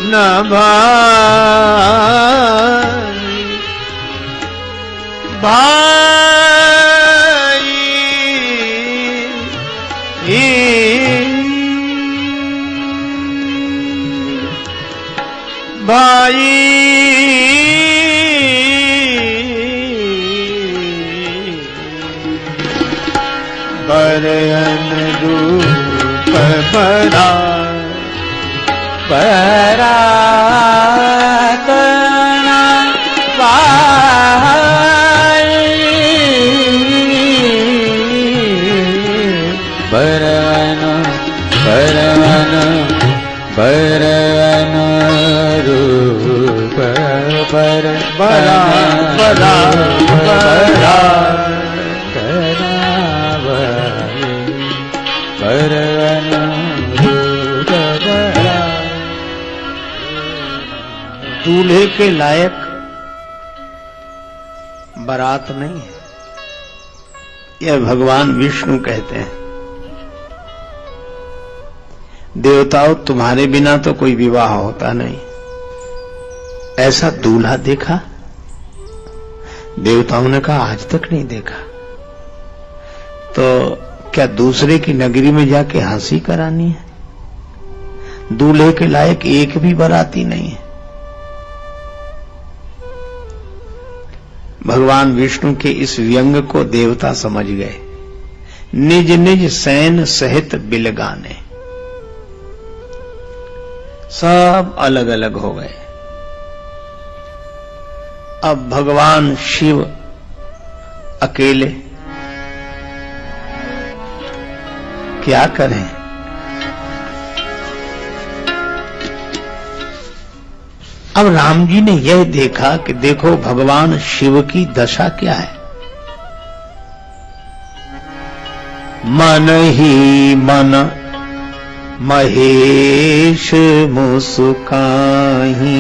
न भाई भाई भाई बरन रूप बरा परातना पाई बरन बरन बरन रूप पर बरा बरा बरा बरन रूप बरा। दूल्हे के लायक बारात नहीं है, यह भगवान विष्णु कहते हैं। देवताओं, तुम्हारे बिना तो कोई विवाह होता नहीं, ऐसा दूल्हा देखा? देवताओं ने कहा आज तक नहीं देखा। तो क्या दूसरे की नगरी में जाके हंसी करानी है? दूल्हे के लायक एक भी बाराती नहीं है। भगवान विष्णु के इस व्यंग को देवता समझ गए। निज निज सैन सहित बिलगाने, सब अलग अलग हो गए। अब भगवान शिव अकेले क्या करें? अब राम जी ने यह देखा कि देखो भगवान शिव की दशा क्या है। मन ही मन महेश मुस्काही,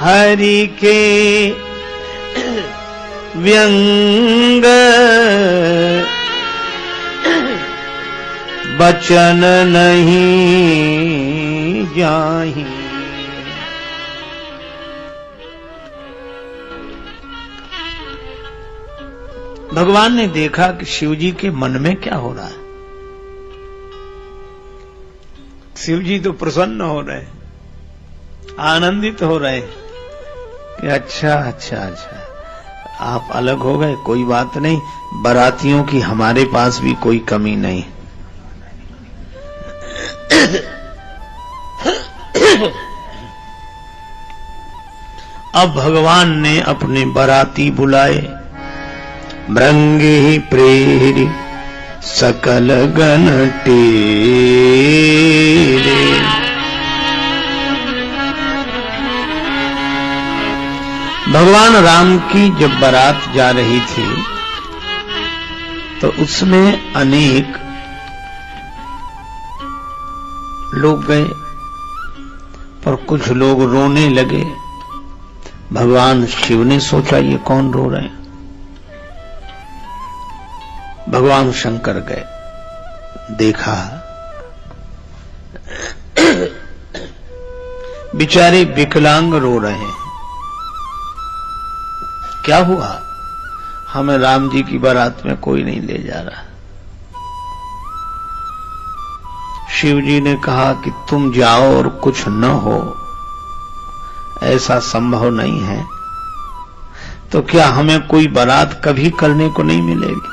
हरि के व्यंग बचन नहीं जाहि। भगवान ने देखा कि शिव जी के मन में क्या हो रहा है। शिव जी तो प्रसन्न हो रहे, आनंदित हो रहे कि अच्छा अच्छा अच्छा आप अलग हो गए, कोई बात नहीं, बारातियों की हमारे पास भी कोई कमी नहीं। अब भगवान ने अपने बाराती बुलाए। भृंगे प्रेरि सकल गण टेरे, भगवान राम की जब बारात जा रही थी तो उसमें अनेक लोग गए, पर कुछ लोग रोने लगे। भगवान शिव ने सोचा ये कौन रो रहे हैं। भगवान शंकर गए, देखा बेचारे विकलांग रो रहे हैं। क्या हुआ? हमें राम जी की बारात में कोई नहीं ले जा रहा। शिव जी ने कहा कि तुम जाओ और कुछ न हो, ऐसा संभव नहीं है। तो क्या हमें कोई बारात कभी करने को नहीं मिलेगी?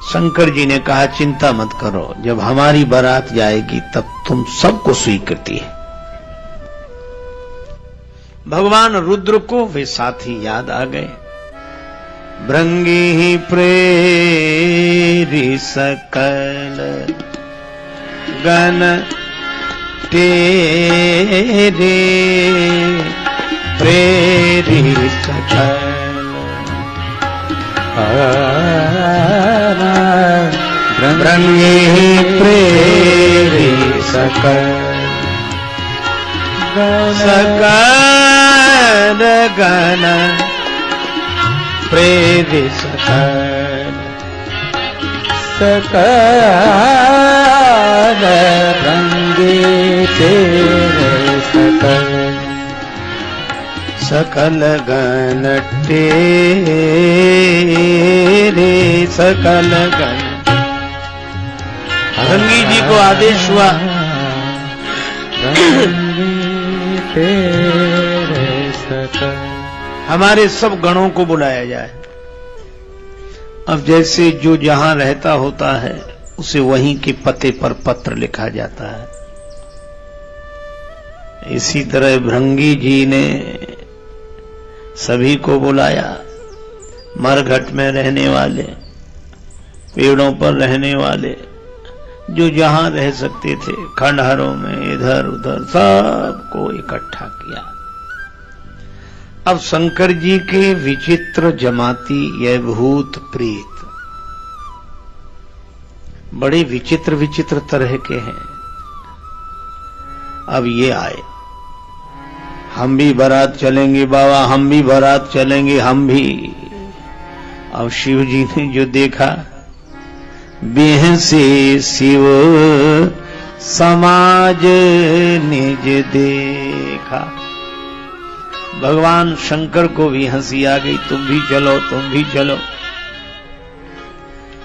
शंकर जी ने कहा चिंता मत करो, जब हमारी बारात जाएगी तब तुम सबको स्वीकृति है। भगवान रुद्र को वे साथी याद आ गए। भृंगी प्रेरि सकल गण तेरे, प्रेरि सकल भृंगी प्रेरि सकल सकल गण प्रेरि सकल सकल तेरे सकल सकल गण तेरे सकल गण। भृंगी जी को आदेश हुआ तेरे सकल हमारे सब गणों को बुलाया जाए। अब जैसे जो जहां रहता होता है उसे वहीं के पते पर पत्र लिखा जाता है, इसी तरह भृंगी जी ने सभी को बुलाया। मरघट में रहने वाले, पेड़ों पर रहने वाले, जो जहां रह सकते थे, खंडहरों में इधर उधर सबको इकट्ठा किया। अब शंकर जी के विचित्र जमाती यह भूत प्रेत बड़े विचित्र विचित्र तरह के हैं। अब ये आए, हम भी बारात चलेंगे बाबा, हम भी बारात चलेंगे, हम भी। अब शिव जी ने जो देखा, बेह से शिव समाज निज देखा। भगवान शंकर को भी हंसी आ गई, तुम भी चलो, तुम भी चलो।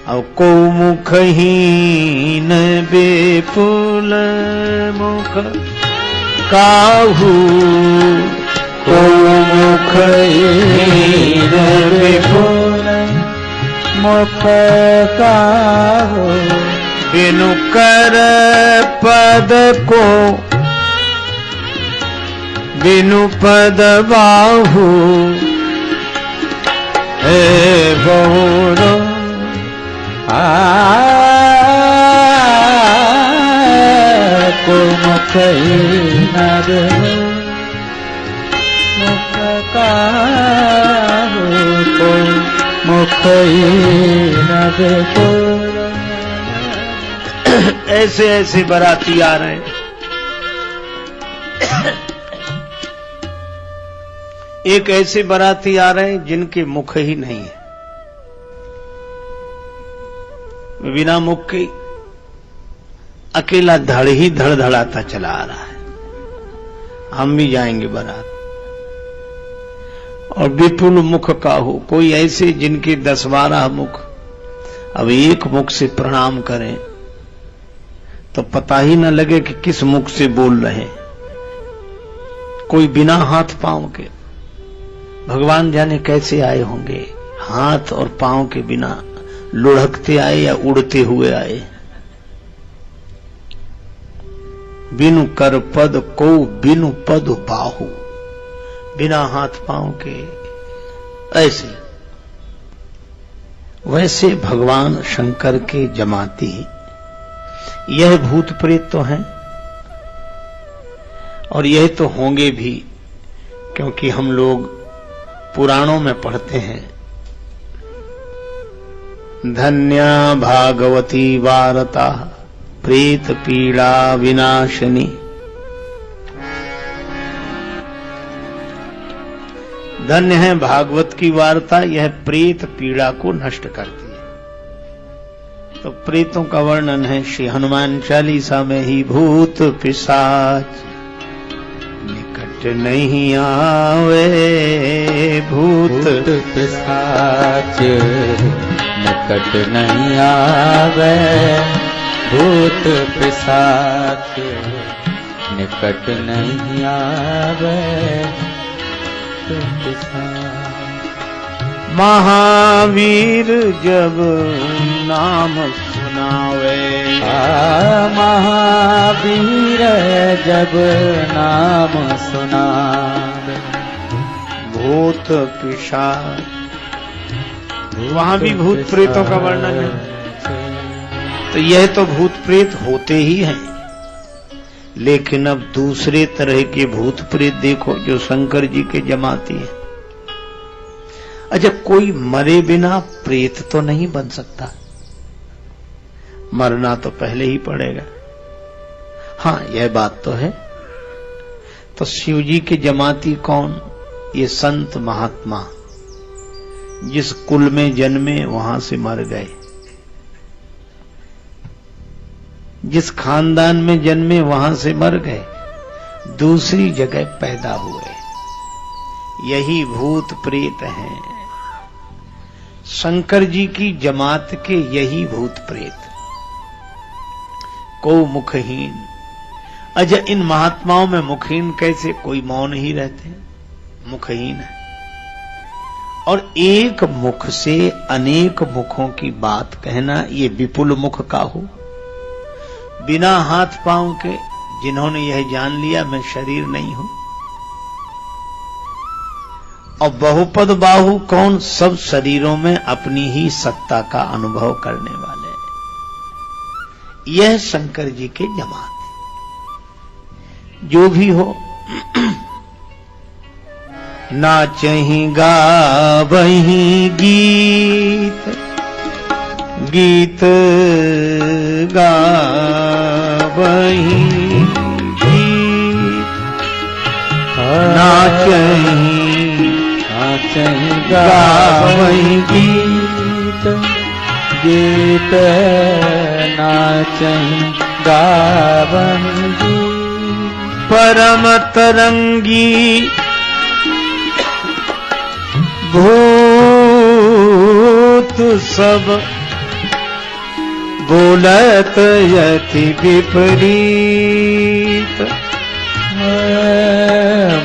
अब को मुखहीन बेफुल मुख काहू, को मुखहीन बेफुल मुख काहू, बिनु कर पद को बिनु पद बाहु, हे बहुरो को मुखहीन मुख काहू, को मुखहीन बेफुल। ऐसे ऐसे बाराती आ रहे हैं। एक ऐसे बाराती आ रहे हैं जिनके मुख ही नहीं है, बिना मुख के अकेला धड़ ही धड़धड़ाता चला आ रहा है। हम भी जाएंगे बारात। और विपुल मुख का हो, कोई ऐसे जिनके 10-12 मुख। अब एक मुख से प्रणाम करें तो पता ही न लगे कि किस मुख से बोल रहे हैं। कोई बिना हाथ पांव के, भगवान जाने कैसे आए होंगे, हाथ और पांव के बिना लुढ़कते आए या उड़ते हुए आए। बिनु कर पद को बिनु पद बाहु, बिना हाथ पांव के। ऐसे वैसे भगवान शंकर के जमाती यह भूत प्रेत तो हैं, और यह तो होंगे भी, क्योंकि हम लोग पुराणों में पढ़ते हैं, धन्या भागवती वार्ता प्रेत पीड़ा विनाशिनी। धन्य है भागवत की वार्ता, यह प्रेत पीड़ा को नष्ट करती है। तो प्रेतों का वर्णन है श्री हनुमान चालीसा में ही, भूत पिशाच निकट नहीं आवे, भूत पिशाच निकट नहीं आवे, भूत पिशाच निकट नहीं आवे। महावीर जब नाम सुनावे, महावीर जब नाम सुनावे, भूत पिशाच। वहां भी भूत प्रेतों का वर्णन है। तो यह तो भूत प्रेत होते ही हैं, लेकिन अब दूसरे तरह के भूत प्रेत देखो जो शंकर जी के जमाती है। अच्छा, कोई मरे बिना प्रेत तो नहीं बन सकता, मरना तो पहले ही पड़ेगा। हाँ, यह बात तो है। तो शिव जी के जमाती कौन? ये संत महात्मा जिस कुल में जन्मे वहां से मर गए, जिस खानदान में जन्मे वहां से मर गए, दूसरी जगह पैदा हुए। यही भूत प्रेत हैं। शंकर जी की जमात के यही भूत प्रेत। को मुखहीन। अजय इन महात्माओं में मुखहीन कैसे? कोई मौन ही रहते हैं, मुखहीन है। और एक मुख से अनेक मुखों की बात कहना, ये विपुल मुख का हो। बिना हाथ पांव के जिन्होंने यह जान लिया मैं शरीर नहीं हूं। और बहुपद बाहु कौन? सब शरीरों में अपनी ही सत्ता का अनुभव करने वाले। यह शंकर जी के जमात। जो भी हो, नाचहि गावहि गीत, गीत गावहि गीत, नाचहि गावहि गीत, गीत नाचहि गावहि गीत। परम तरंगी भूत सब बोलत यति विपरीत,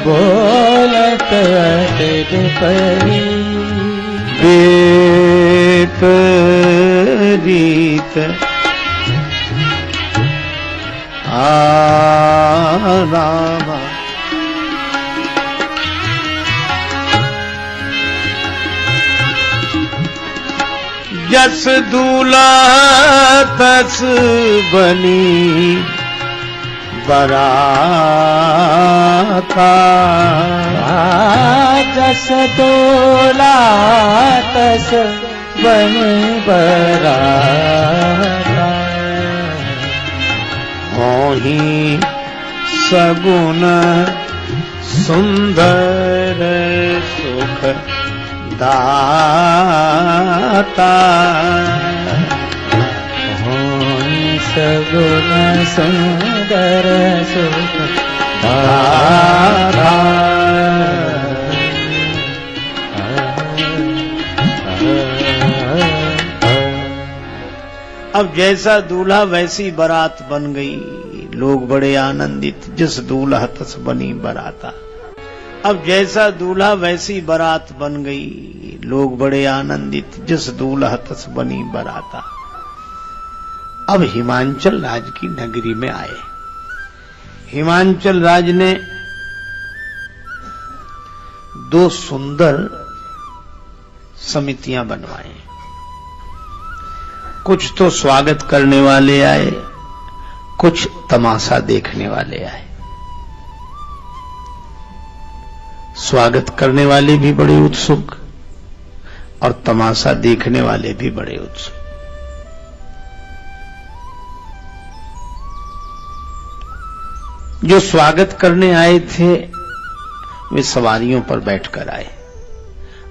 बोलत यति विपरीत। राम जस दूल्हा तस बनी बराता, जस दूल्हा तस बनी बराता। होहि सगुन सुंदर सुख दाता, होहि सगुन सुंदर सुख दाता। अब जैसा दूल्हा वैसी बारात बन गई। लोग बड़े आनंदित। जिस दूल्हा तस बनी बराता। अब जैसा दूल्हा वैसी बारात बन गई। लोग बड़े आनंदित। जिस दूल्हा तस बनी बराता। अब हिमांचल राज की नगरी में आए। हिमांचल राज ने दो सुंदर समितियां बनवाई। कुछ तो स्वागत करने वाले आए, कुछ तमाशा देखने वाले आए। स्वागत करने वाले भी बड़े उत्सुक और तमाशा देखने वाले भी बड़े उत्सुक। जो स्वागत करने आए थे वे सवारियों पर बैठकर आए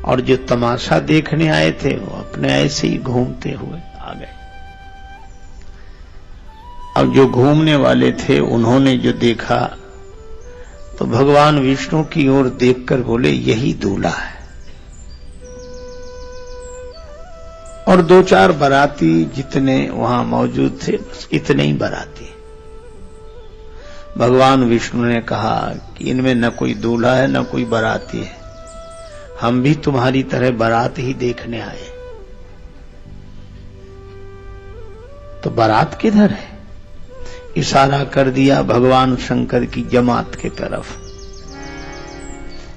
और जो तमाशा देखने आए थे वो अपने ऐसे ही घूमते हुए आ गए। अब जो घूमने वाले थे उन्होंने जो देखा तो भगवान विष्णु की ओर देखकर बोले यही दूल्हा है। और दो चार बाराती जितने वहां मौजूद थे बस इतने ही बाराती। भगवान विष्णु ने कहा कि इनमें न कोई दूल्हा है न कोई बाराती है, हम भी तुम्हारी तरह बारात ही देखने आए। तो बारात किधर है? इशारा कर दिया भगवान शंकर की जमात के तरफ।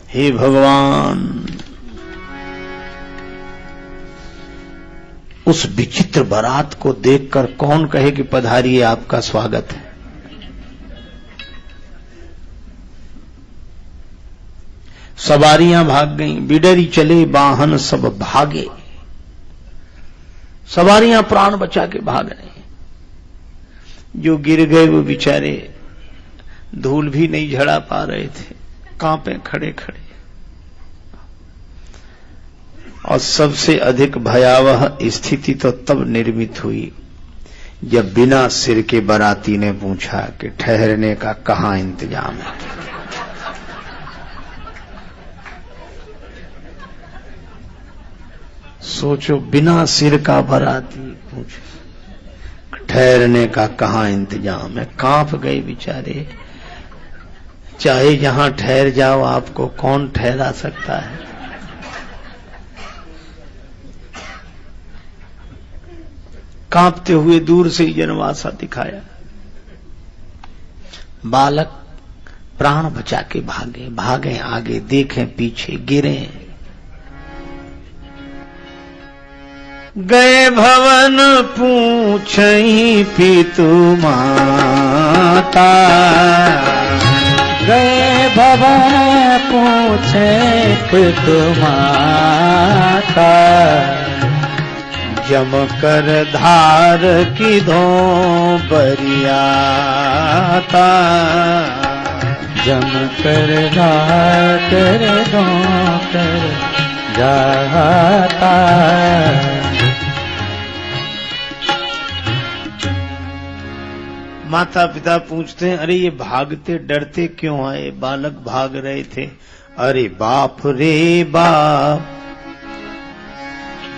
हे भगवान, उस विचित्र बारात को देखकर कौन कहे कि पधारिए आपका स्वागत है। सवारियां भाग गईं, बिडरी चले वाहन सब भागे। सवारियां प्राण बचा के भाग रही। जो गिर गए वो बेचारे धूल भी नहीं झड़ा पा रहे थे, कांपे खड़े खड़े। और सबसे अधिक भयावह स्थिति तो तब निर्मित हुई जब बिना सिर के बाराती ने पूछा कि ठहरने का कहां इंतजाम है। सोचो, बिना सिर का बाराती पूछे ठहरने का कहां इंतजाम है। कांप गए बेचारे। चाहे जहां ठहर जाओ, आपको कौन ठहरा सकता है। कांपते हुए दूर से ही जनवासा दिखाया। बालक प्राण बचा के भागे, भागे आगे, देखें पीछे, गिरे। गए भवन पूछई पितु माता, गए भवन पूछे पितु माता, जम कर धार की धो बरियाता, जम कर धार कर दो कर जाता। माता पिता पूछते हैं, अरे ये भागते डरते क्यों आए? बालक भाग रहे थे। अरे बाप रे बाप,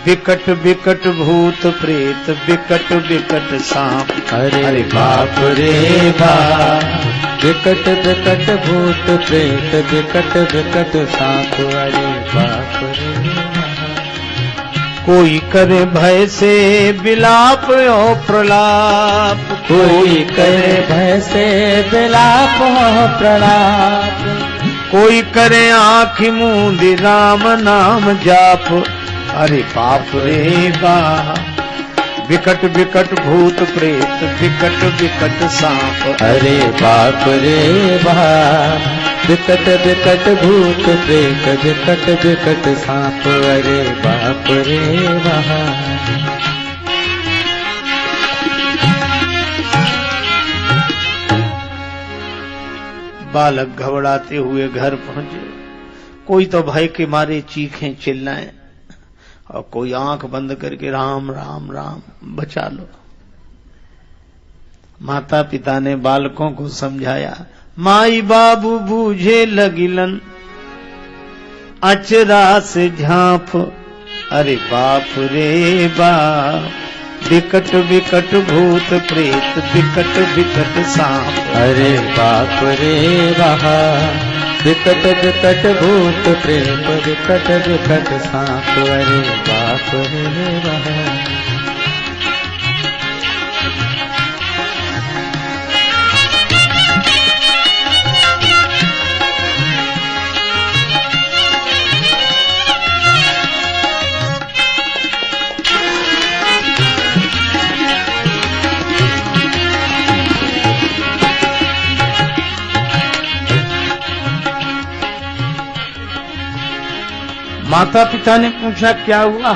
विकट विकट भूत प्रेत, विकट विकट सांप। अरे बाप रे बाप, विकट विकट भूत प्रेत, विकट विकट सांप। अरे बाप रे, कोई करे भय से विलाप और प्रलाप, कोई करे भय से विलाप और प्रलाप, कोई करे आँखि मूंदी राम नाम जाप। अरे बाप रे बाप, विकट विकट भूत प्रेत, विकट विकट सांप। अरे बाप रे बाप, विकट विकट भूत प्रेत, विकट विकट सांप। अरे बाप रे बाप। बालक घबराते हुए घर पहुंचे। कोई तो भय के मारे चीखें चिल्लाएं, और कोई आंख बंद करके राम राम राम बचा लो। माता पिता ने बालकों को समझाया। माई बाबू बूझे लगिलन अचरा से झांप। अरे बाप रे बाप, विकट विकट भूत प्रेत, विकट विकट सांप। अरे बाप रे बाप, विकट विकट भूत प्रेत, विकट विकट सांप। अरे बाप रे बाप। माता पिता ने पूछा, क्या हुआ?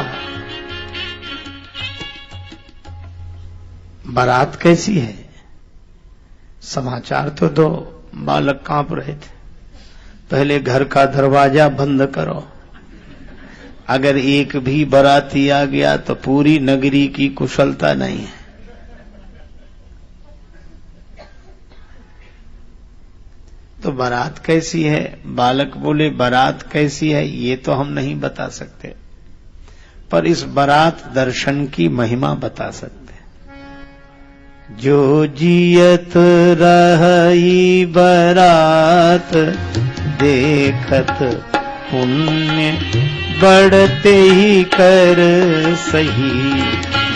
बारात कैसी है? समाचार तो दो। बालक कांप रहे थे। पहले घर का दरवाजा बंद करो। अगर एक भी बाराती आ गया तो पूरी नगरी की कुशलता नहीं है। तो बारात कैसी है? बालक बोले, बारात कैसी है ये तो हम नहीं बता सकते, पर इस बारात दर्शन की महिमा बता सकते। जो जियत रही बारात, देखत पुण्य बढ़ते ही कर सही।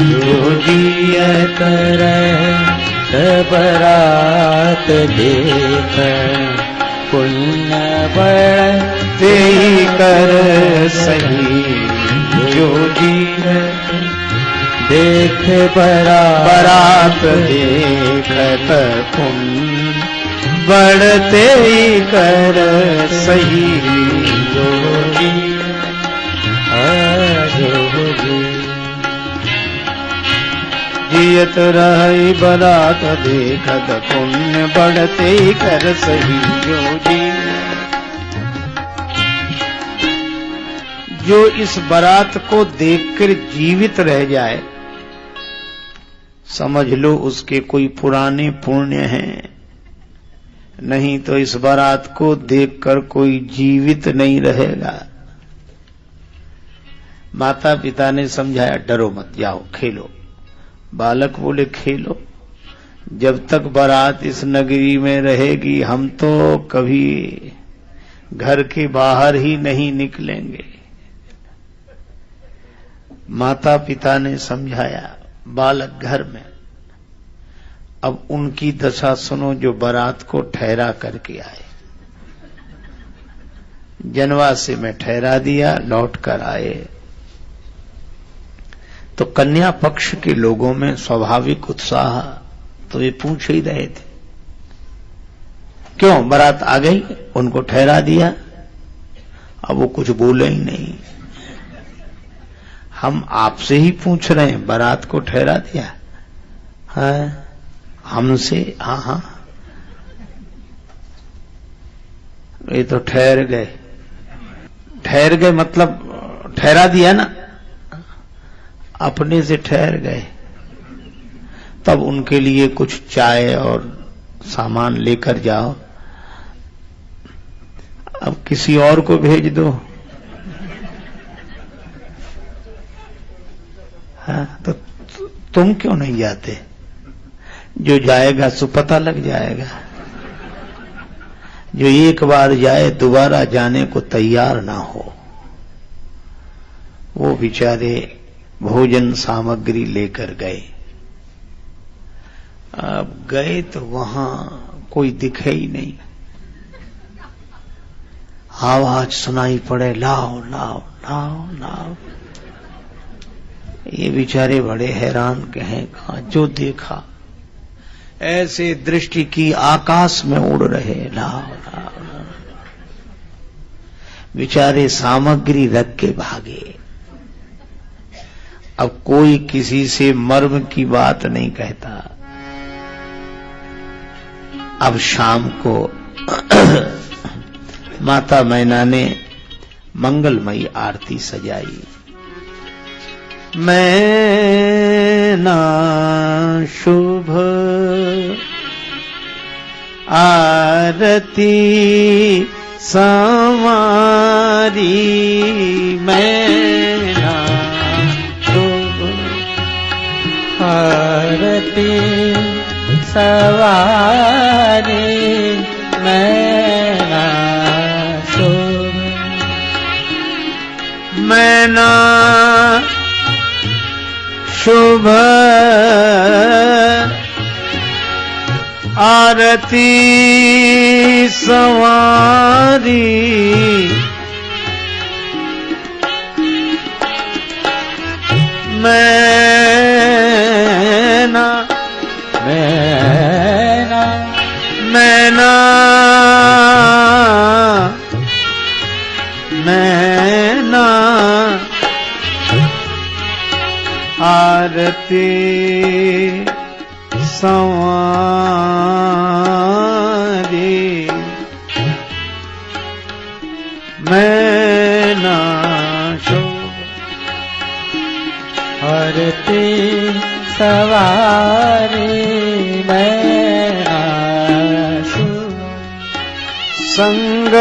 जो जियत रहे बारात, देख पुण्य बढ़ते ही कर सही। जो जियत देख बारात, देखत पुण्य बढ़ते ही कर सही। जो जियत रही बारात, देखत पुण्य बढ़ते ही कर सही। जो इस बारात को देखकर जीवित रह जाए, समझ लो उसके कोई पुराने पुण्य हैं, नहीं तो इस बारात को देखकर कोई जीवित नहीं रहेगा। माता पिता ने समझाया, डरो मत, जाओ खेलो। बालक बोले, खेलो, जब तक बारात इस नगरी में रहेगी हम तो कभी घर के बाहर ही नहीं निकलेंगे। माता पिता ने समझाया, बालक घर में। अब उनकी दशा सुनो जो बारात को ठहरा करके आए। जनवासे में ठहरा दिया, लौट कर आए तो कन्या पक्ष के लोगों में स्वाभाविक उत्साह, तो वे पूछ ही रहे थे, क्यों बारात आ गई? उनको ठहरा दिया। अब वो कुछ बोले ही नहीं। हम आपसे ही पूछ रहे हैं, बारात को ठहरा दिया? हाँ, हमसे? हाँ हाँ, ये तो ठहर गए। ठहर गए मतलब ठहरा दिया ना, अपने से ठहर गए। तब उनके लिए कुछ चाय और सामान लेकर जाओ। अब किसी और को भेज दो। हाँ, तो तुम क्यों नहीं जाते? जो जाएगा सो पता लग जाएगा। जो एक बार जाए दोबारा जाने को तैयार ना हो, वो बेचारे भोजन सामग्री लेकर गए। अब गए तो वहां कोई दिखे ही नहीं। आवाज सुनाई पड़े, लाओ लाओ लाओ लाओ। ये बेचारे बड़े हैरान के हैं, कहा जो देखा ऐसे दृष्टि की आकाश में उड़ रहे, लाओ लाओ लाओ। बेचारे सामग्री रख के भागे। अब कोई किसी से मर्म की बात नहीं कहता। अब शाम को माता मैना ने मंगलमयी आरती सजाई। मैना शुभ आरती संवारी, मैना शुभ आरती सवारी, मैना शुभ। मैना शुभ आरती संवारी, मैना मैना मैना मैना आरती संवारी, मैना शुभ आरती सवारी, मैना शुभ। संग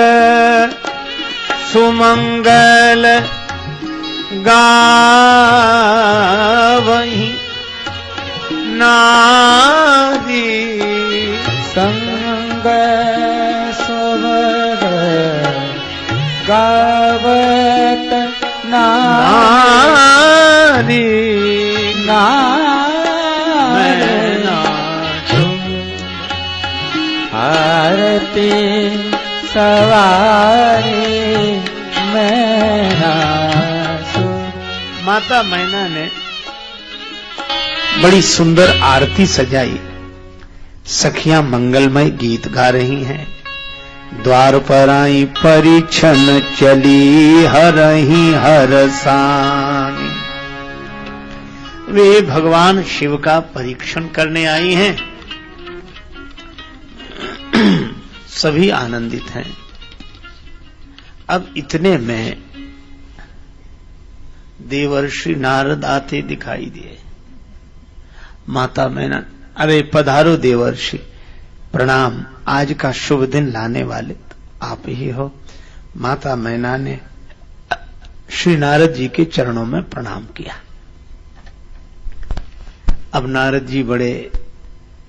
सुमंगल गावहीं नारी, संग सुमंगल गावत नारी, मैना आरती सवारी, मैना शुभ। माता मैना ने बड़ी सुंदर आरती सजाई। सखियां मंगलमय गीत गा रही हैं। द्वार पर आई परीक्षण चली, हरही हरसानी। वे भगवान शिव का परीक्षण करने आई हैं। सभी आनंदित हैं। अब इतने में देवर्षि नारद आते दिखाई दिए। माता मैना, अरे पधारो देवर्षि, प्रणाम, आज का शुभ दिन लाने वाले आप ही हो। माता मैना ने श्री नारद जी के चरणों में प्रणाम किया। अब नारद जी बड़े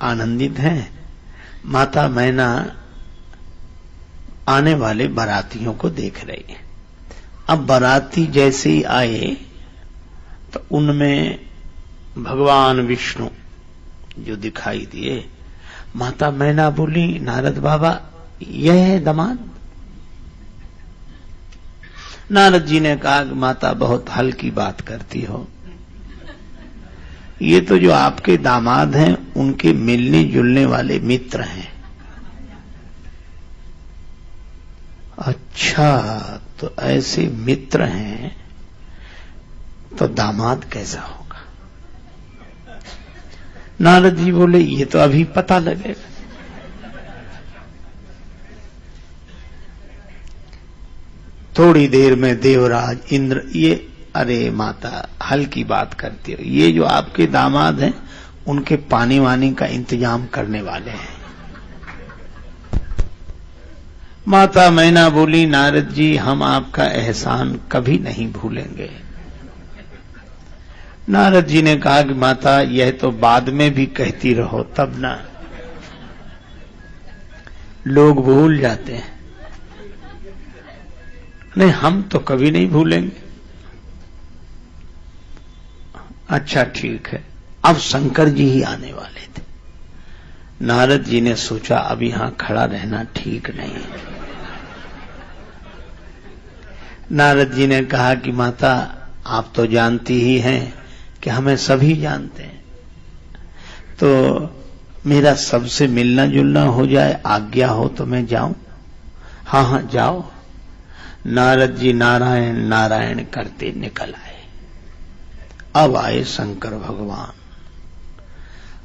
आनंदित हैं। माता मैना आने वाले बारातियों को देख रही है। अब बाराती जैसे ही आए तो उनमें भगवान विष्णु जो दिखाई दिए। माता मैना बोली, नारद बाबा यह है दामाद? नारद जी ने कहा, माता बहुत हल्की बात करती हो, ये तो जो आपके दामाद हैं उनके मिलने जुलने वाले मित्र हैं। अच्छा, तो ऐसे मित्र हैं तो दामाद कैसा होगा? नारद जी बोले, ये तो अभी पता लगेगा। थोड़ी देर में देवराज इंद्र, ये अरे माता हल्की बात करती हो, ये जो आपके दामाद हैं उनके पानी वानी का इंतजाम करने वाले हैं। माता मैना बोली, नारद जी हम आपका एहसान कभी नहीं भूलेंगे। नारद जी ने कहा कि माता यह तो बाद में भी कहती रहो, तब ना लोग भूल जाते हैं। नहीं, हम तो कभी नहीं भूलेंगे। अच्छा ठीक है। अब शंकर जी ही आने वाले थे। नारद जी ने सोचा अब यहां खड़ा रहना ठीक नहीं है। नारद जी ने कहा कि माता आप तो जानती ही हैं कि हमें सभी जानते हैं, तो मेरा सबसे मिलना जुलना हो जाए, आज्ञा हो तो मैं जाऊं? हाँ हाँ जाओ। नारद जी नारायण नारायण करते निकल आए। अब आए शंकर भगवान।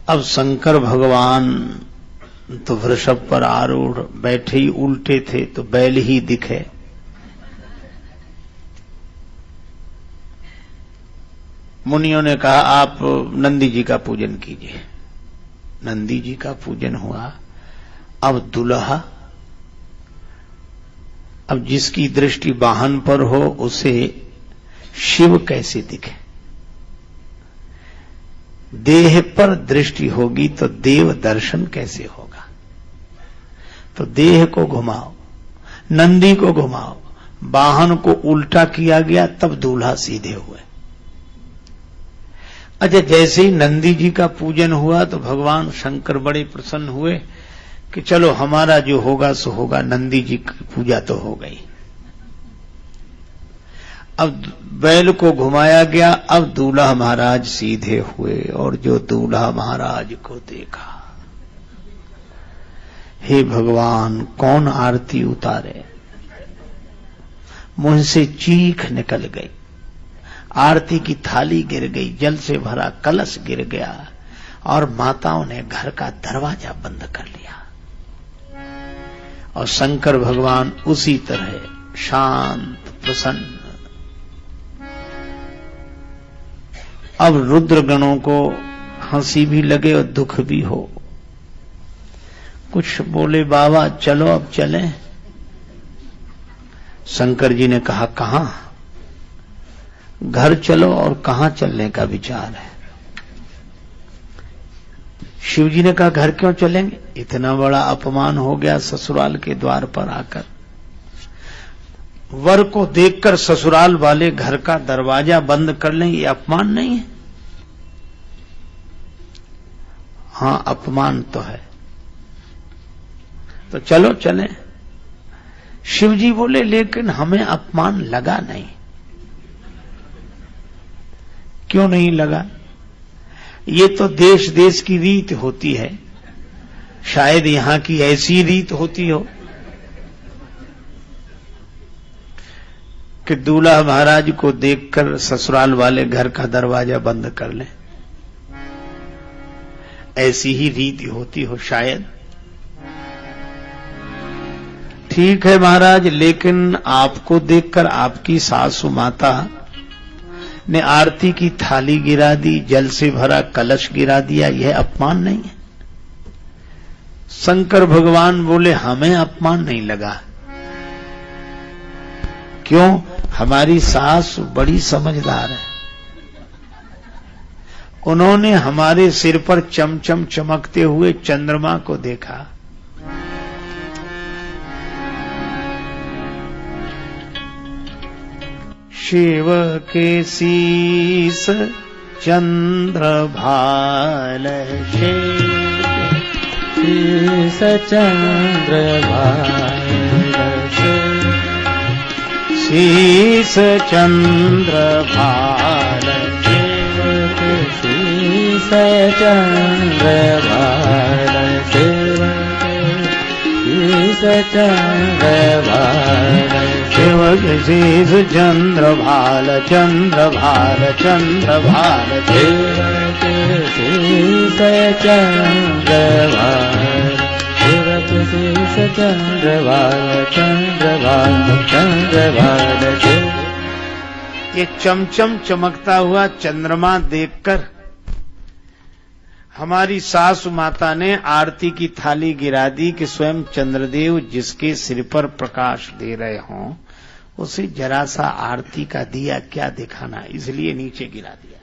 अब शंकर भगवान तो वृषभ पर आरूढ़ बैठे ही उल्टे थे तो बैल ही दिखे। मुनियों ने कहा आप नंदी जी का पूजन कीजिए। नंदी जी का पूजन हुआ। अब दुल्हा, अब जिसकी दृष्टि वाहन पर हो उसे शिव कैसे दिखे? देह पर दृष्टि होगी तो देव दर्शन कैसे होगा? तो देह को घुमाओ, नंदी को घुमाओ, वाहन को उल्टा किया गया, तब दूल्हा सीधे हुए। अच्छा, जैसे ही नंदी जी का पूजन हुआ तो भगवान शंकर बड़े प्रसन्न हुए कि चलो हमारा जो होगा सो होगा, नंदी जी की पूजा तो हो गई। अब बैल को घुमाया गया। अब दूल्हा महाराज सीधे हुए और जो दूल्हा महाराज को देखा, हे भगवान कौन आरती उतारे? मुंह से चीख निकल गई, आरती की थाली गिर गई, जल से भरा कलश गिर गया और माताओं ने घर का दरवाजा बंद कर लिया। और शंकर भगवान उसी तरह शांत प्रसन्न। अब रुद्र गणों को हंसी भी लगे और दुख भी हो। कुछ बोले बाबा चलो अब चलें। शंकर जी ने कहा कहां? घर चलो। और कहां चलने का विचार है? शिव जी ने कहा घर क्यों चलेंगे? इतना बड़ा अपमान हो गया ससुराल के द्वार पर आकर। वर को देखकर ससुराल वाले घर का दरवाजा बंद कर लें, ये अपमान नहीं है? हां अपमान तो है। तो चलो चलें। शिव जी बोले लेकिन हमें अपमान लगा नहीं। क्यों नहीं लगा? ये तो देश देश की रीत होती है, शायद यहां की ऐसी रीत होती हो कि दूल्हा महाराज को देखकर ससुराल वाले घर का दरवाजा बंद कर लें। ऐसी ही रीति होती हो शायद। ठीक है महाराज, लेकिन आपको देखकर आपकी सासू माता ने आरती की थाली गिरा दी, जल से भरा कलश गिरा दिया, यह अपमान नहीं है? शंकर भगवान बोले हमें अपमान नहीं लगा। क्यों? हमारी सास बड़ी समझदार है, उन्होंने हमारे सिर पर चमचम चमकते हुए चंद्रमा को देखा। शिव के शीस चंद्र भाल, शीस चंद्र भाल, शीस चंद्र भाल, शीस चंद्र भाल, शीस चंद्र भाल, शिव के शीस चंद्र भाल, चंद्र भाल, चंद्र भाल, शिव के शीस चंद्र भाल, शिव के शीस चंद्र भाल, चंद्र भाल, चंद्र भाल। ये चमचम चमकता हुआ चंद्रमा देखकर हमारी सासु माता ने आरती की थाली गिरा दी कि स्वयं चंद्रदेव जिसके सिर पर प्रकाश दे रहे हों उसे जरा सा आरती का दिया क्या दिखाना, इसलिए नीचे गिरा दिया।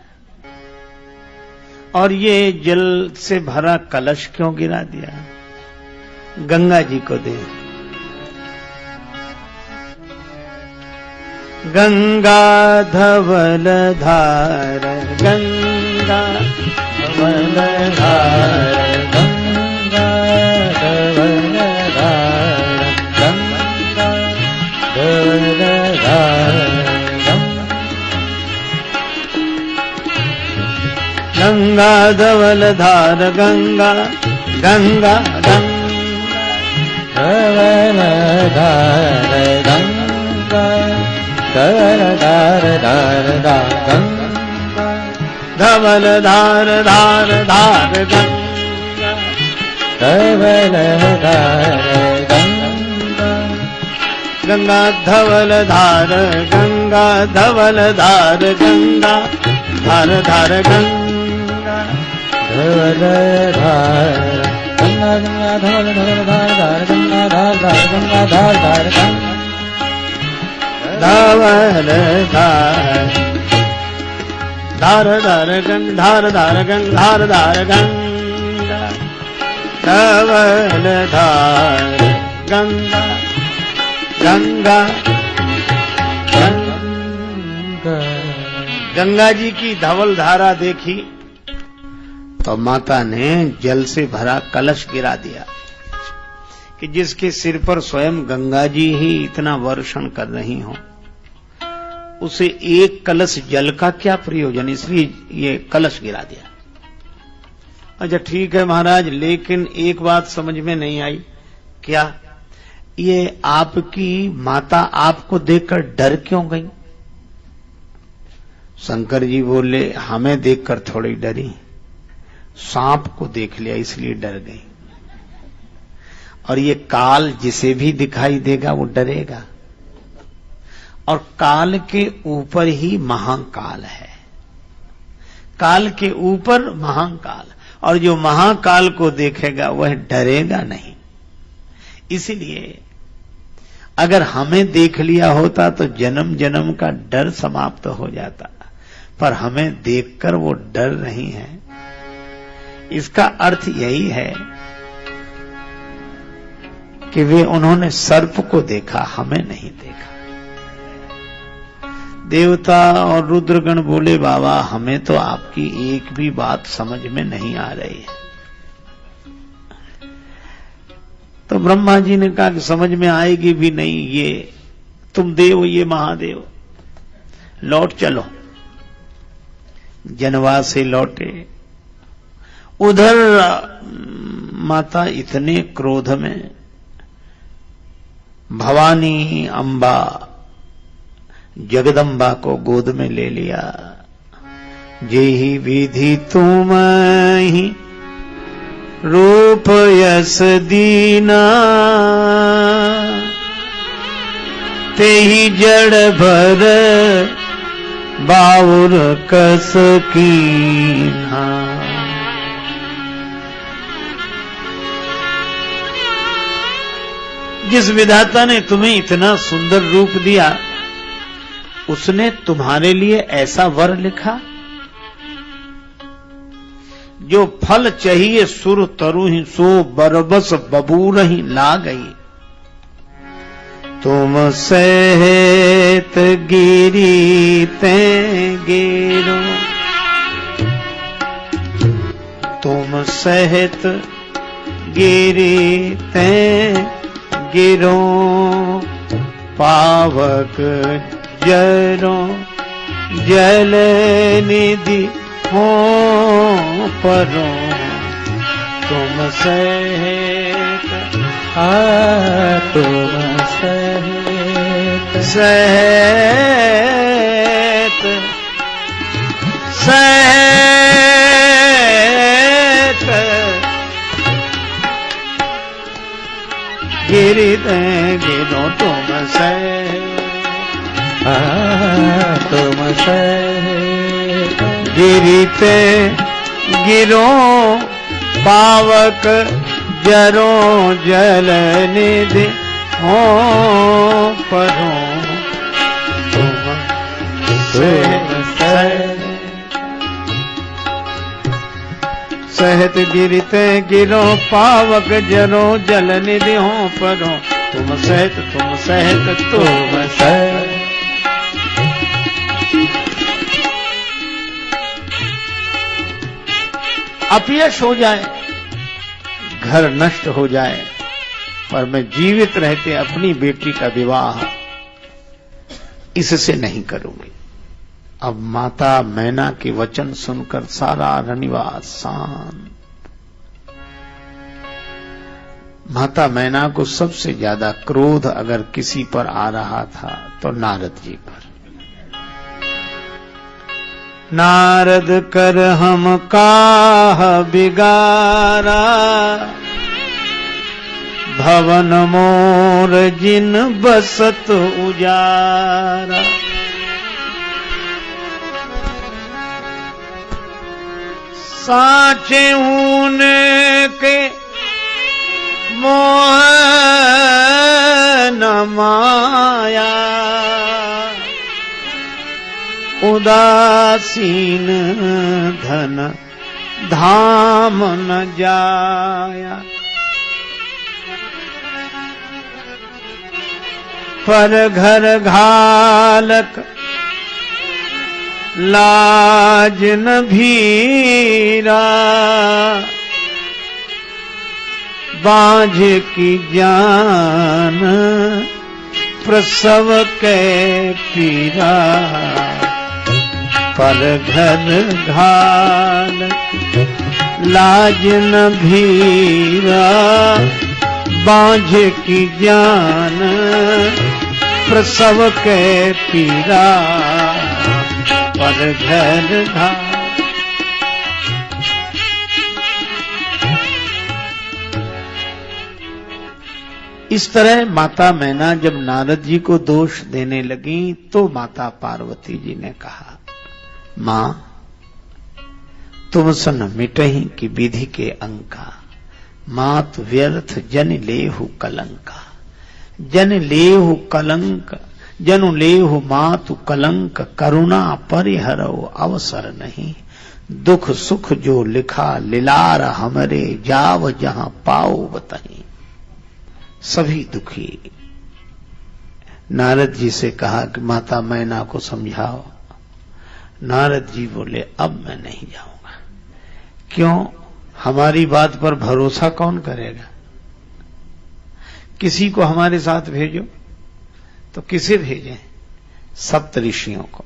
और ये जल से भरा कलश क्यों गिरा दिया? गंगा जी को दे। गंगा धवल धार, गंगा धवल धार, गंगा धवल धार, गंगा धवल धार, गंगा धवल धार, गंगा गंगा गंगा धवल धार, गंगा धवल धार, धार धार, गंगा धवल धार, धार धार, गंगा धवल धार, गंगा गंगा धवल धार, गंगा धवल धार, गंगा धार धार, गंगा धवल धार, गंगा गंगा धवल धवल धार धार, गंगा धार धार, गंगा धार धार, गंगा धवल धार, धार धार गंगा धार धार, गंगा धार धार, गंगा धवल धार, गंगा गंगा गंगा। गंगा जी की धवल धारा देखी तो माता ने जल से भरा कलश गिरा दिया कि जिसके सिर पर स्वयं गंगा जी ही इतना वर्षण कर रही हो उसे एक कलश जल का क्या प्रयोजन, इसलिए ये कलश गिरा दिया। अच्छा ठीक है महाराज, लेकिन एक बात समझ में नहीं आई। क्या? ये आपकी माता आपको देखकर डर क्यों गई? शंकर जी बोले हमें देखकर थोड़ी डरी, सांप को देख लिया इसलिए डर गई। और ये काल जिसे भी दिखाई देगा वो डरेगा, और काल के ऊपर ही महाकाल है, काल के ऊपर महाकाल, और जो महाकाल को देखेगा वह डरेगा नहीं। इसलिए अगर हमें देख लिया होता तो जन्म जन्म का डर समाप्त हो जाता, पर हमें देखकर वो डर रही हैं। इसका अर्थ यही है कि वे उन्होंने सर्प को देखा, हमें नहीं देखा। देवता और रुद्रगण बोले बाबा हमें तो आपकी एक भी बात समझ में नहीं आ रही है। तो ब्रह्मा जी ने कहा कि समझ में आएगी भी नहीं, ये तुम देव ये महादेव, लौट चलो। जनवा से लौटे। उधर माता इतने क्रोध में भवानी अंबा जगदम्बा को गोद में ले लिया। जेहि विधि तुम ही रूप यस दीना, तेहि जड़ भर बाउर कस कीन्हा। जिस विधाता ने तुम्हें इतना सुंदर रूप दिया, उसने तुम्हारे लिए ऐसा वर लिखा, जो फल चाहिए सुर तरुहि सो बरबस बबूरहि ला गई। तुम सहित गिरी ते गिरो, तुम सहित गिरी ते गिरो, पावक जरो जल निधि हो परो। तुम सहित तुम सहित सहित सहित गिरी ते गिरो। तुम सहित तुम सहित गिरी ते गिरो, पावक जरो जल निधि हो परो। तुम सहित गिरी ते गिरो, पावक जरो जल निधि हो परो। तुम सहित तुम सहित तुम सहित। अपयश हो जाए, घर नष्ट हो जाए, पर मैं जीवित रहते अपनी बेटी का विवाह इससे नहीं करूंगी। अब माता मैना के वचन सुनकर सारा रनिवास शांत। माता मैना को सबसे ज्यादा क्रोध अगर किसी पर आ रहा था तो नारद जी पर। नारद कर हम काह बिगारा, भवन मोर जिन बसत उजारा। साचे ऊने के मोह न माया, उदासीन धन धाम न जाया। पर घर घालक लाज न भीरा, बांझ की जान प्रसव के पीरा। पर घर घालक लाज न भीरा, बांझ की जान प्रसव के पीरा। पर घर घाल इस तरह माता मैना जब नारद जी को दोष देने लगी तो माता पार्वती जी ने कहा, मां तुम सन मिटही की विधि के अंका, मात व्यर्थ जन लेहु कलंका। जन लेहु कलंक जनु लेहु मातु कलंक, करुणा परिहरो अवसर नहीं। दुख सुख जो लिखा लिलार हमरे, जाव जहां पाओ बताई। सभी दुखी नारद जी से कहा कि माता मैना को समझाओ। नारद जी बोले अब मैं नहीं जाऊंगा। क्यों? हमारी बात पर भरोसा कौन करेगा? किसी को हमारे साथ भेजो, तो किसे भेजें? सप्त ऋषियों को।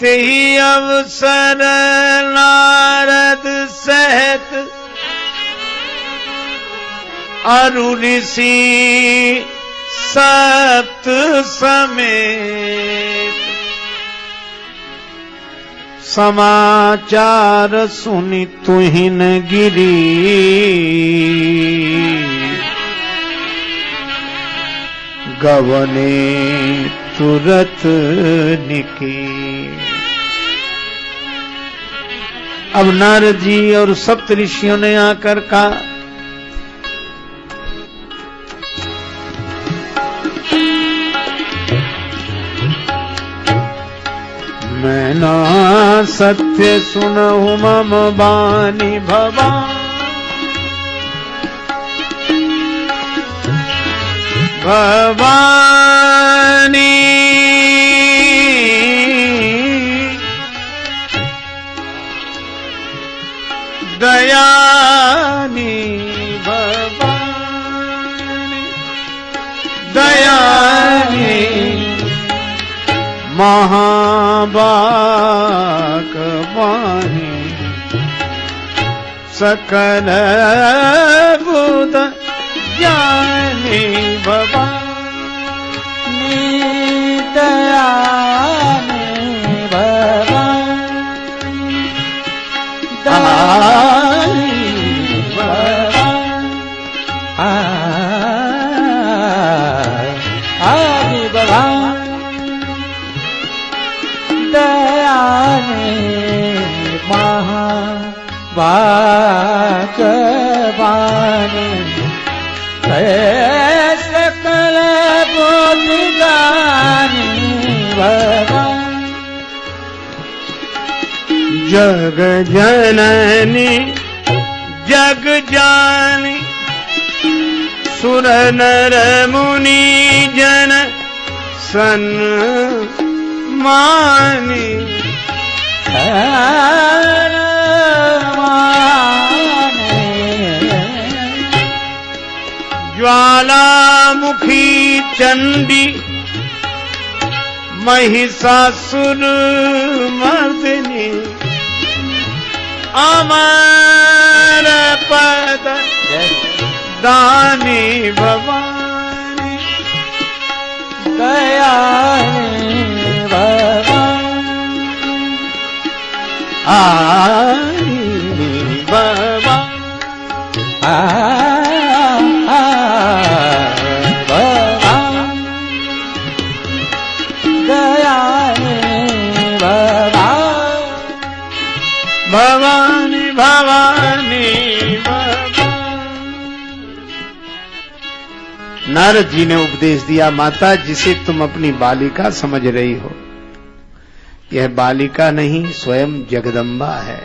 तेहि अवसर नारद सहित अरु ऋषि सप्त समेत, समाचार सुनि तुहिन गिरी। गवने तुरत निकेल। अब नारद जी और सप्त ऋषियों ने आकर कहा, मैं ना सत्य सुनहु मम बानी भवानी, दयानी भवानी, दयानी महाबाक वाणी, सकल बुध ज्ञानी भवानी, दयानी भवानी, दयानी भवानी, दयानी महाभागवानी, सकल बुद्धि ज्ञानी भवानी, जग जननी जग जानी, सुर नर मुनि जन सन्मानी, ज्वालामुखी चंडी महिषासुर मर्दिनी, अमर पद दानी भवानी, दयानी भवानी, आनी भवानी, भवानी भवानी। नारद जी ने उपदेश दिया, माता जिसे तुम अपनी बालिका समझ रही हो, यह बालिका नहीं स्वयं जगदम्बा है।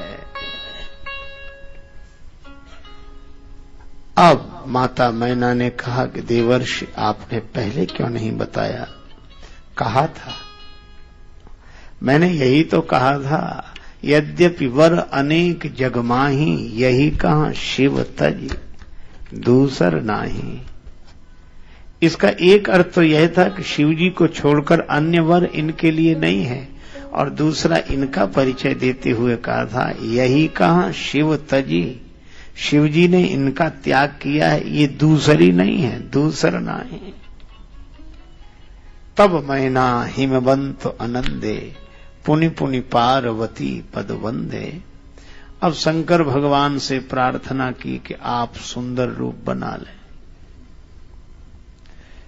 अब माता मैना ने कहा कि देवर्षि आपने पहले क्यों नहीं बताया? कहा था, मैंने यही तो कहा था, यद्यपि वर अनेक जग माही, यही कहां शिव तज दूसर नाही। इसका एक अर्थ तो यह था कि शिव जी को छोड़कर अन्य वर इनके लिए नहीं है, और दूसरा इनका परिचय देते हुए कहा था, यही कहां शिव तजी, शिव जी ने इनका त्याग किया है, ये दूसरी नहीं है, दूसर नहीं। तब मैना हिमवंत आनंदे, पुनि पुनि पार्वती पद वंदे। अब शंकर भगवान से प्रार्थना की कि आप सुंदर रूप बना लें।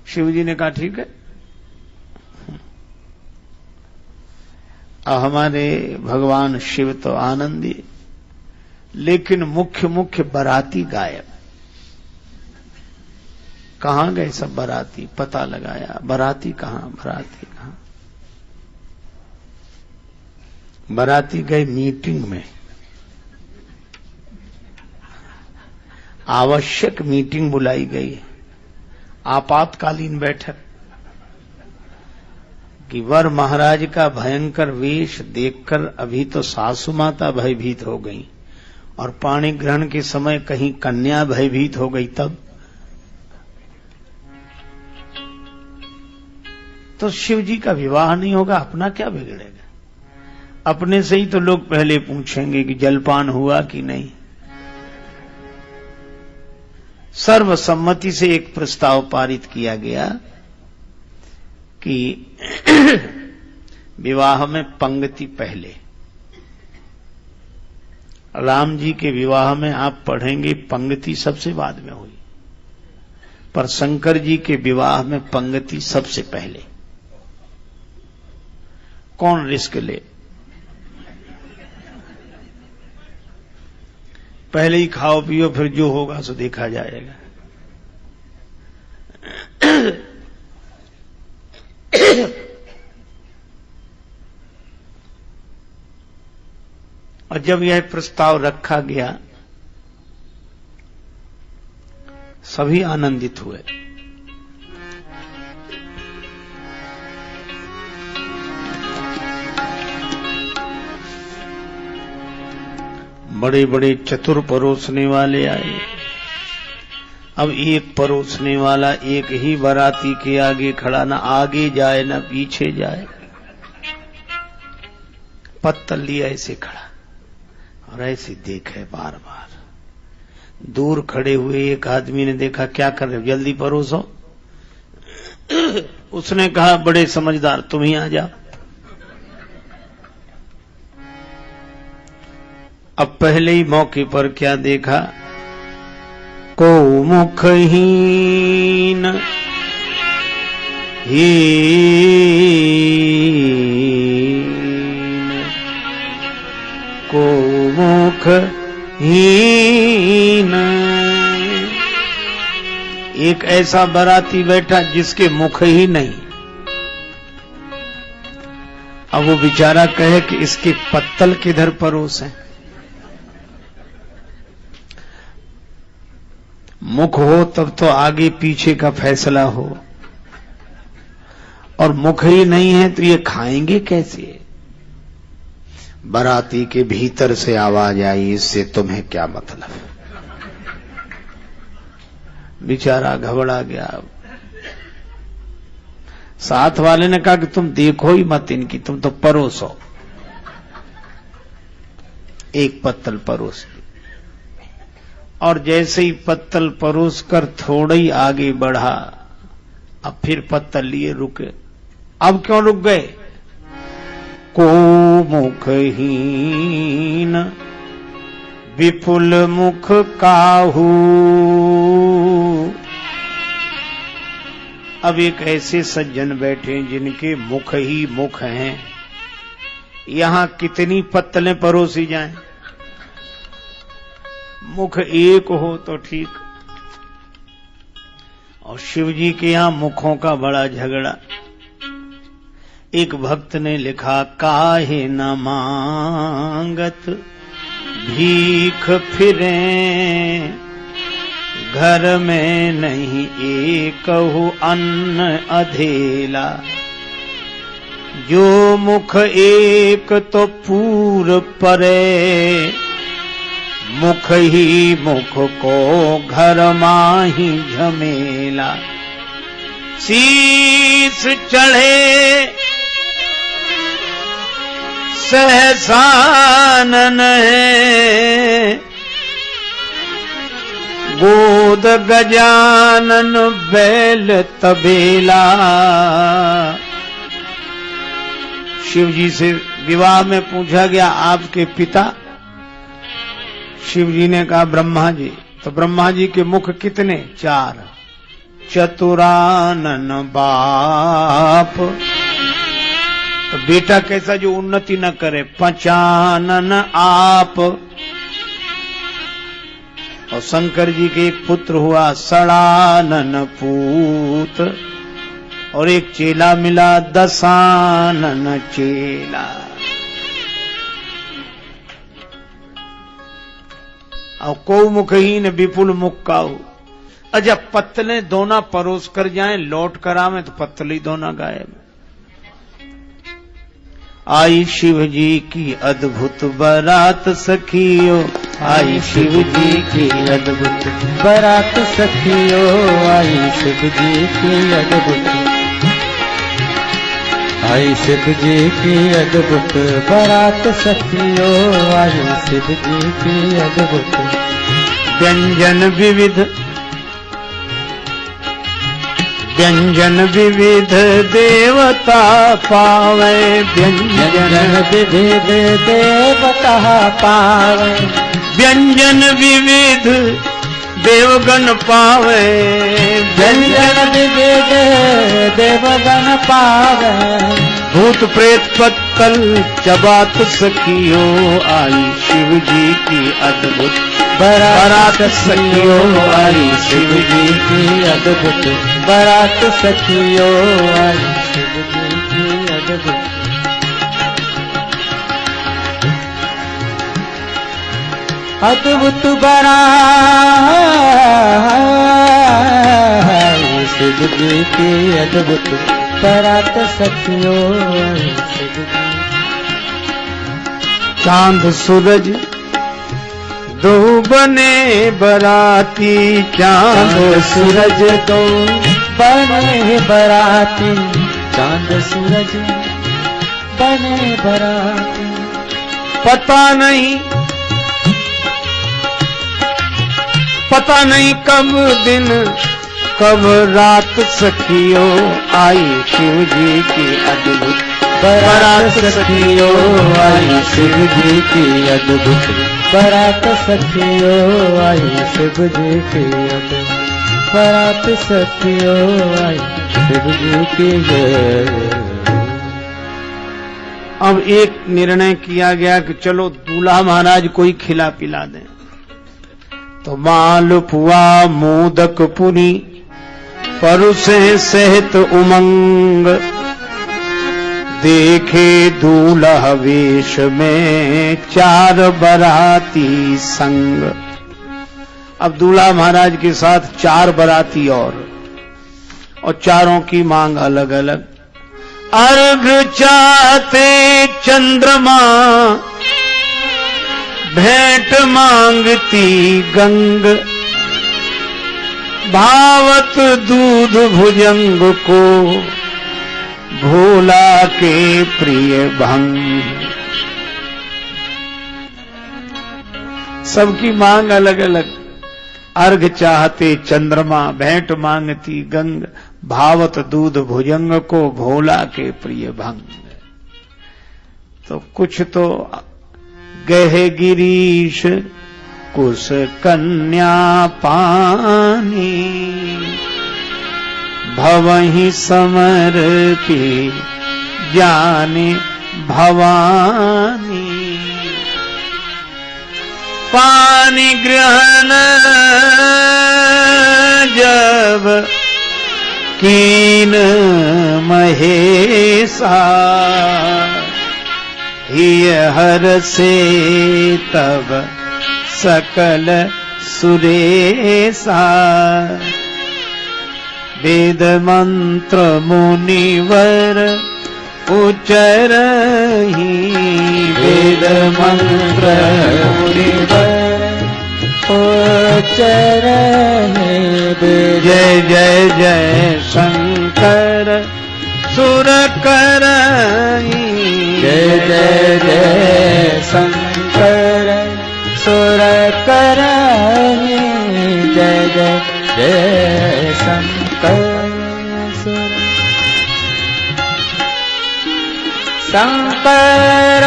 शिव जी ने कहा ठीक है। अब हमारे भगवान शिव तो आनंदी, लेकिन मुख्य बाराती गायब। कहां गए सब बाराती? पता लगाया, बाराती कहां? बाराती गए मीटिंग में, आवश्यक मीटिंग बुलाई गई, आपातकालीन बैठक, कि वर महाराज का भयंकर वेश देखकर अभी तो सासू माता भयभीत हो गई, और पाणी ग्रहण के समय कहीं कन्या भयभीत हो गई। तब तो शिव जी का विवाह नहीं होगा, अपना क्या बिगड़ेगा? अपने से ही तो लोग पहले पूछेंगे कि जलपान हुआ कि नहीं। सर्वसम्मति से एक प्रस्ताव पारित किया गया कि विवाह में पंक्ति पहले। राम जी के विवाह में आप पढ़ेंगे पंक्ति सबसे बाद में हुई, पर शंकर जी के विवाह में पंक्ति सबसे पहले। कौन रिस्क ले? पहले ही खाओ पियो, फिर जो होगा सो देखा जाएगा। और जब यह प्रस्ताव रखा गया, सभी आनंदित हुए। बड़े बड़े चतुर परोसने वाले आए। अब एक परोसने वाला एक ही बाराती के आगे खड़ा, ना आगे जाए ना पीछे जाए, पत्तल लिया ऐसे खड़ा और ऐसे देखे बार बार। दूर खड़े हुए एक आदमी ने देखा, क्या कर रहे हो, जल्दी परोसो। उसने कहा, बड़े समझदार, तुम ही आ जाओ। अब पहले ही मौके पर क्या देखा, को मुखहीन हीन, को मुखहीन। एक ऐसा बाराती बैठा जिसके मुख ही नहीं। अब वो बेचारा कहे कि इसके पत्तल किधर परोस है। मुख हो तब तो आगे पीछे का फैसला हो, और मुख ही नहीं है तो ये खाएंगे कैसे? बाराती के भीतर से आवाज आई, इससे तुम्हें क्या मतलब? बेचारा घबरा गया। साथ वाले ने कहा कि तुम देखो ही मत इनकी, तुम तो परोसो। एक पत्तल परोस, और जैसे ही पत्तल परोस कर थोड़ा ही आगे बढ़ा, अब फिर पत्तल लिए रुके। अब क्यों रुक गए? को मुखहीन विपुल मुख काहू। अब एक ऐसे सज्जन बैठे जिनके मुख ही मुख हैं, यहां कितनी पत्तलें परोसी जाएं? मुख एक हो तो ठीक। और शिव जी के यहां मुखों का बड़ा झगड़ा। एक भक्त ने लिखा, काहे न मांगत भीख फिरे, घर में नहीं एकहु अन्न अधेला। जो मुख एक तो पूर परे, मुख ही मुख को घर माही झमेला। शीस चढ़े सहसानन है, गोद गजानन बैल तबेला। शिव जी से विवाह में पूछा गया, आपके पिता? शिव जी ने कहा, ब्रह्मा जी। तो ब्रह्मा जी के मुख कितने? 4। चतुरानन बाप। तो बेटा कैसा जो उन्नति न करे? पंचानन आप। और शंकर जी के एक पुत्र हुआ सड़ानन पूत, और एक चेला मिला दसानन चेला। और को मुखहीन विपुल मुख काहू। जब पत्तले दोना परोस कर जाएं, लौट कर आवे तो पत्तली दोना गायब। आई शिव जी की अद्भुत बारात सखियो, आई शिव जी की अद्भुत बारात सखियो, आई शिव जी की अद्भुत, आई शिव जी की अद्भुत बारात सखियो, आई शिव जी की अद्भुत। व्यंजन विविध, व्यंजन विविध देवता पावे, व्यंजन विविध देवता पावे, व्यंजन विविध देवगण पावे, व्यंजन विविध देवगण पावे। भूत प्रेत कल चबात सखियो आई शिव जी की अद्भुत बारात सखियो आई शिव जी की अद्भुत बारात सखियो आई शिव जी की अद्भुत अद्भुत बारात शिव जी की अद्भुत बारात सखियो आई शिव जी। चांद सूरज दो बने बराती चांद सूरज दो बने बराती चांद सूरज बने बराती पता नहीं कब दिन कब रात सखियो आई शिव जी की अद्भुत बारात सखियो आई शिव जी की अद्भुत बारात सखियो आई शिव जी की अद्भुत बारात सखियो आई शिव जी की। अब एक निर्णय किया गया कि चलो दूल्हा महाराज कोई खिला पिला दें। तो मालपुआ मोदक पुरी परुसे सहित उमंग देखे दूल्हा वेश में चार बराती संग। अब दूल्हा महाराज के साथ चार बराती और चारों की मांग अलग अलग। अर्घ चाहते चंद्रमा भेंट मांगती गंग भावत दूध भुजंग को भोला के प्रिय भंग। सबकी मांग अलग अलग। अर्घ चाहते चंद्रमा भेंट मांगती गंग भावत दूध भुजंग को भोला के प्रिय भंग। तो कुछ तो गहे गिरीश कुश कन्या पानी भवहि समर्पी जाने भवानी। पानी ग्रहण जब कीन महेशा हिय हर से तब सकल सुरेशा। वेद मंत्र मुनिवर उच्चरहि वेद मंत्र मुनिवर उच्चरहि। जय जय जय शंकर सुर करहि जय जय जय शंकर सुर करहि। जय जय जय शंकर सुर शंकर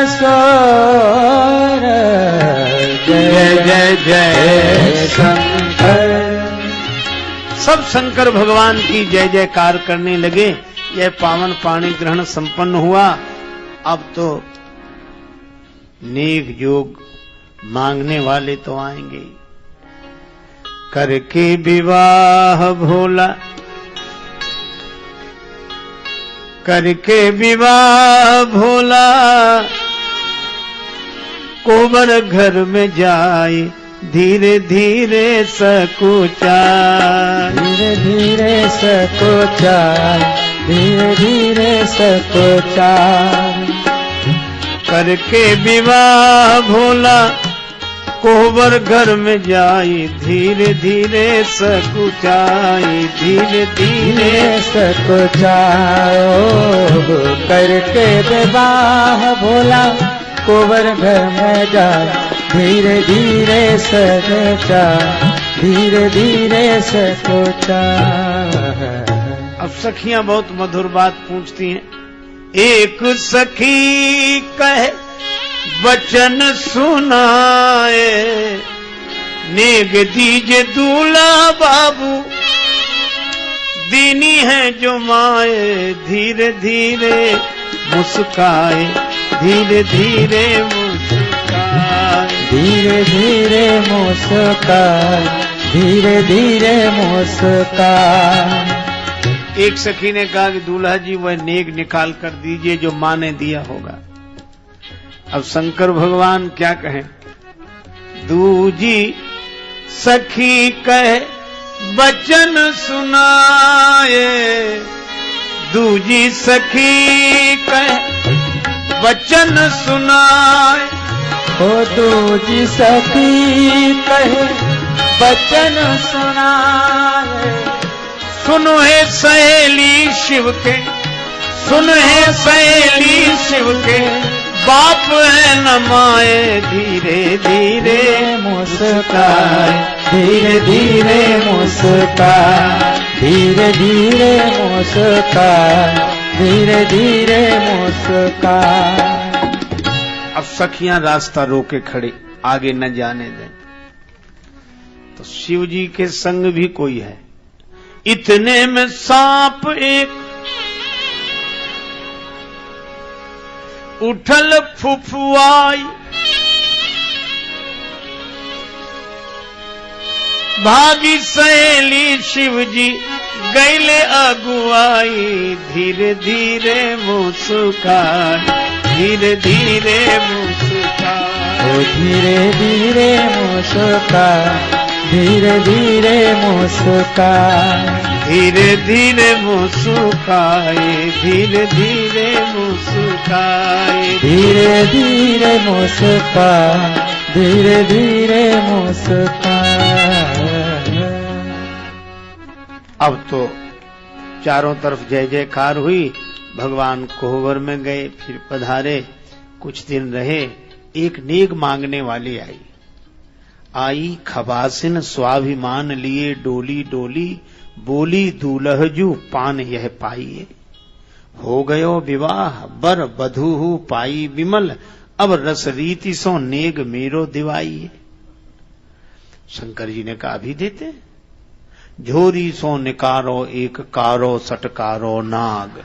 सुर। जय जय जय शंकर। सब शंकर भगवान की जय जयकार करने लगे। यह पावन पाणी ग्रहण संपन्न हुआ। अब तो नेक योग मांगने वाले तो आएंगे। करके विवाह भोला करके विवाह भोला कोबर घर में जाए धीरे धीरे सकुचा। धीरे धीरे सकुचा धीरे धीरे सकुचा। करके विवाह भोला कोबर घर में जाई धीरे धीरे सकुचाई धीरे धीरे सकुचाओ। करके विवाह भोला कोबर घर में जाए धीरे धीरे सकुचा धीरे धीरे सकुचा। अब सखियां बहुत मधुर बात पूछती हैं। एक सखी कहे वचन सुनाए नेग दीजे दूल्हा बाबू दीनी है जो माए। धीरे धीरे मुस्काए, धीरे धीरे मुस्काए, धीरे धीरे मुस्काए, धीरे धीरे मुस्काए। एक सखी ने कहा कि दूल्हा जी वह नेग निकाल कर दीजिए जो मां ने दिया होगा। अब शंकर भगवान क्या कहें? दूजी सखी कहे बचन सुनाए, दूजी सखी कहे बचन सुनाए, ओ दूजी सखी कहे बचन सुनाए। सुनो हे सहेली शिव के, सुन हे सहेली शिव के, बाप है न माए, धीरे धीरे मुस्काए, धीरे धीरे मुस्काए, धीरे धीरे मुस्काए, धीरे धीरे मुस्काए। अब सखियां रास्ता रोके खड़ी, आगे न जाने दें। तो शिव जी के संग भी कोई है। इतने में सांप एक उठल फुफुआई, भागी सहेली शिव जी गैले अगुआई, धीरे धीरे मुस्काए, धीरे धीरे मुस्काए, ओ धीरे धीरे मुस्काए, धीरे धीरे मुस्काए, धीरे धीरे मुस्काए, धीरे धीरे मुस्काए, धीरे धीरे मुस्काए, धीरे धीरे मुस्काए। अब तो चारों तरफ जय जयकार हुई। भगवान कोहबर में गए, फिर पधारे, कुछ दिन रहे। एक नेग मांगने वाली आई खबासिन स्वाभिमान लिए, डोली डोली बोली दूल्हजू पान यह पाइए। हो गयो विवाह बर बधू पाई विमल, अब रस रीति सो नेग मेरो दिवाइए। शंकर जी ने कहा अभी देते। झोरी सो निकारो एक कारो सटकारो नाग।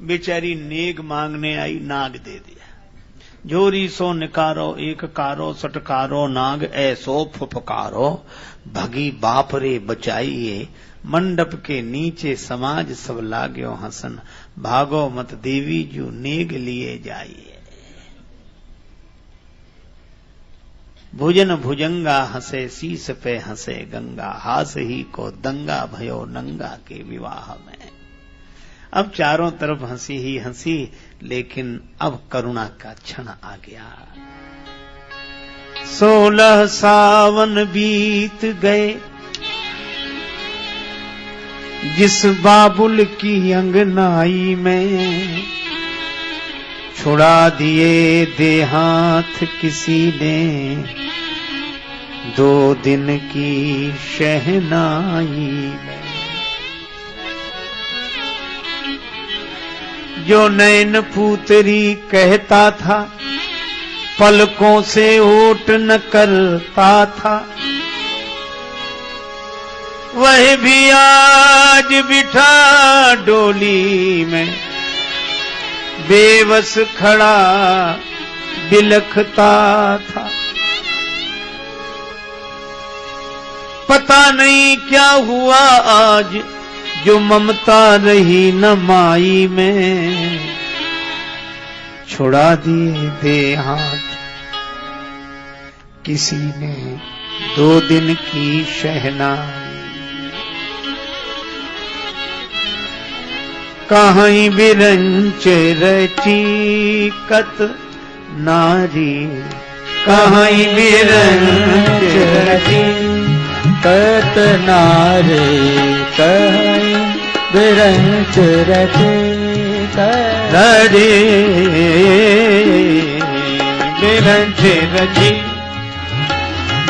बेचारी नेग मांगने आई, नाग दे दिया। झोरी सो निकारो एक कारो सटकारो नाग, ऐसो फुफकारो भगी बाप रे बचाइए। मंडप के नीचे समाज सब लाग्यो हसन, भागो मत देवी जू नेग लिए जाइए। भुजन भुजंगा हंसे शीस पे हंसे गंगा, हास ही को दंगा भयो नंगा के विवाह में। अब चारों तरफ हंसी ही हंसी, लेकिन अब करुणा का क्षण आ गया। 16 सावन बीत गए, जिस बाबुल की अंगनाई में छुड़ा दिए देहात किसी ने, 2 दिन की शहनाई में। जो नैन पूतरी कहता था, पलकों से ओट न करता था, वह भी आज बिठा डोली में, बेबस खड़ा बिलखता था। पता नहीं क्या हुआ आज, जो ममता रही न माई में, छुड़ा दिए देहात किसी ने, 2 दिन की शहनाई। कहीं बिरंच रची कत नारी, कहीं बिरंच रची कत नारी, कहीं बिरंच रची नारी, बिरंच रची,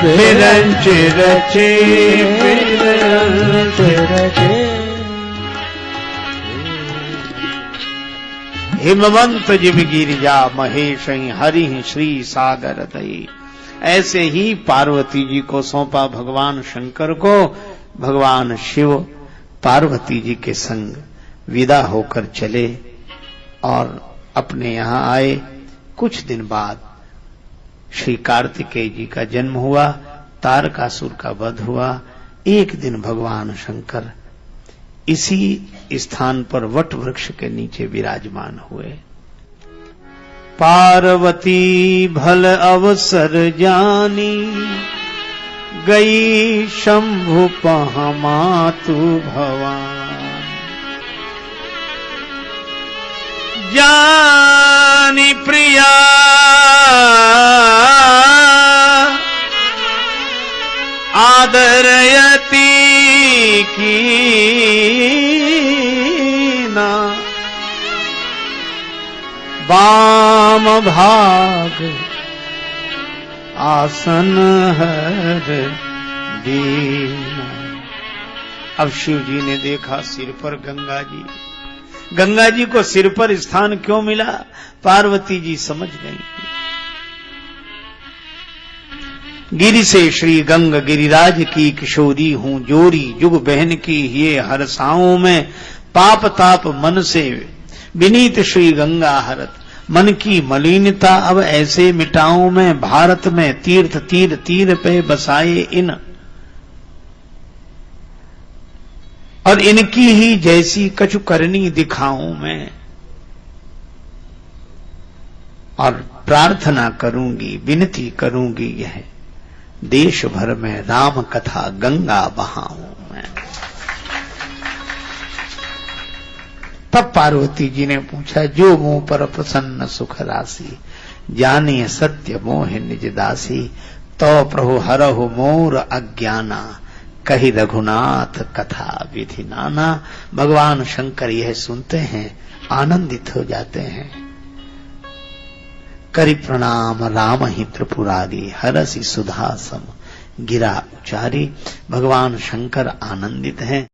बिरंच रची, बिरंच रची। हिमवंत जिम गिरिजा महेश हरि श्री सागर दई। ऐसे ही पार्वती जी को सौंपा भगवान शंकर को, भगवान शिव पार्वती जी के संग विदा होकर चले और अपने यहां आए। कुछ दिन बाद श्री कार्तिकेय जी का जन्म हुआ, तारकासुर का वध हुआ। एक दिन भगवान शंकर इसी स्थान पर वट वृक्ष के नीचे विराजमान हुए। पार्वती भल अवसर जानी, गई शंभु पहमातु भवान। जानी प्रिया आदरयती कीना, वाम भाग आसन हर दीना। अब शिव जी ने देखा सिर पर गंगा जी। गंगा जी को सिर पर स्थान क्यों मिला? पार्वती जी समझ गई। गिरि से श्री गंग गिरिराज की किशोरी हूं, जोरी जुग बहन की ये हरसाओं में। पाप ताप मन से विनीत श्री गंगा हरत, मन की मलिनता अब ऐसे मिटाऊं मैं। भारत में तीर्थ तीर तीर पे बसाए इन, और इनकी ही जैसी कछु करनी दिखाऊं मैं। और प्रार्थना करूंगी, विनती करूंगी, यह देश भर में राम कथा गंगा बहाऊं मैं। तब पार्वती जी ने पूछा, जो मुंह पर प्रसन्न सुख राशि, जानिए सत्य मोह निज दासी। तो प्रभु हरहु मोर अज्ञाना, कही रघुनाथ कथा विधि नाना। भगवान शंकर यह सुनते हैं, आनंदित हो जाते हैं। करि प्रणाम राम ही त्रिपुरारी, हरसि सुधा सम गिरा उचारी। भगवान शंकर आनंदित हैं।